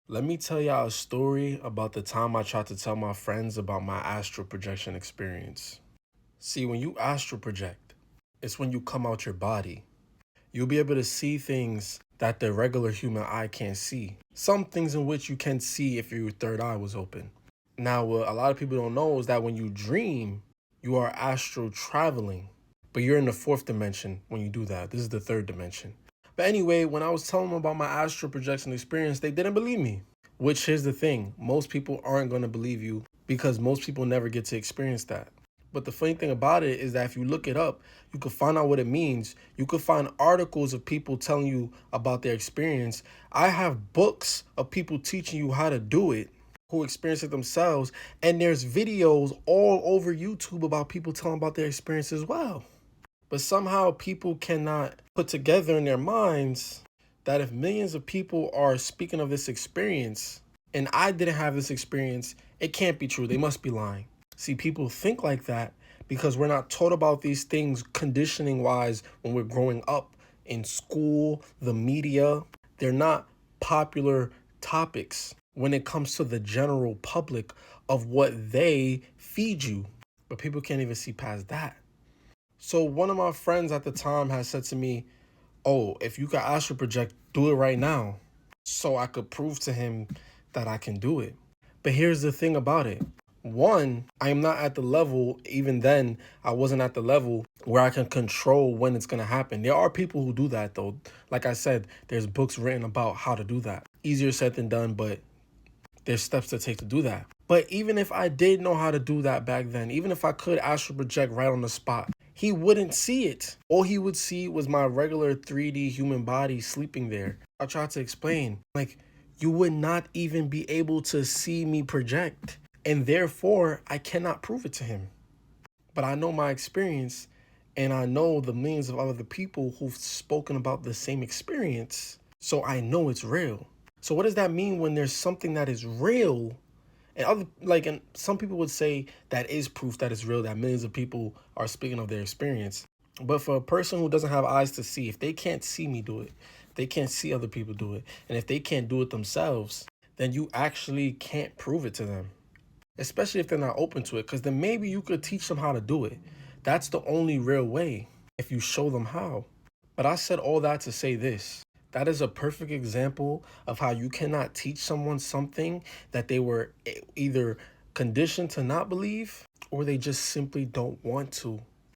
Let me tell y'all a story about the time I tried to tell my friends about my astral projection experience. See, when you astral project, it's when you come out your body. You'll be able to see things that the regular human eye can't see. Some things in which you can see if your third eye was open. Now, what a lot of people don't know is that when you dream, you are astral traveling, but you're in the fourth dimension when you do that. This is the third dimension. But anyway, when I was telling them about my astral projection experience, they didn't believe me. Which, here's the thing, most people aren't going to believe you because most people never get to experience that. But the funny thing about it is that if you look it up, you can find out what it means. You could find articles of people telling you about their experience. I have books of people teaching you how to do it who experience it themselves. And there's videos all over YouTube about people telling about their experience as well. But somehow people cannot put together in their minds that if millions of people are speaking of this experience and I didn't have this experience, it can't be true. They must be lying. See, people think like that because we're not taught about these things conditioning wise when we're growing up in school, the media. They're not popular topics when it comes to the general public of what they feed you. But people can't even see past that. So one of my friends at the time had said to me, "Oh, if you could astral project, do it right now." So I could prove to him that I can do it. But here's the thing about it. One, I am not at the level, even then, I wasn't at the level where I can control when it's going to happen. There are people who do that, though. Like I said, there's books written about how to do that. Easier said than done, but there's steps to take to do that. But even if I did know how to do that back then, even if I could astral project right on the spot, he wouldn't see it. All he would see was my regular 3D human body sleeping there. I tried to explain, like, you would not even be able to see me project. And therefore, I cannot prove it to him. But I know my experience and I know the millions of other people who've spoken about the same experience. So I know it's real. So what does that mean when there's something that is real and and some people would say that is proof that it's real, that millions of people are speaking of their experience. But for a person who doesn't have eyes to see, if they can't see me do it, they can't see other people do it, and if they can't do it themselves, then you actually can't prove it to them. Especially if they're not open to it, because then maybe you could teach them how to do it. That's the only real way if you show them how. But I said all that to say this. That is a perfect example of how you cannot teach someone something that they were either conditioned to not believe or they just simply don't want to.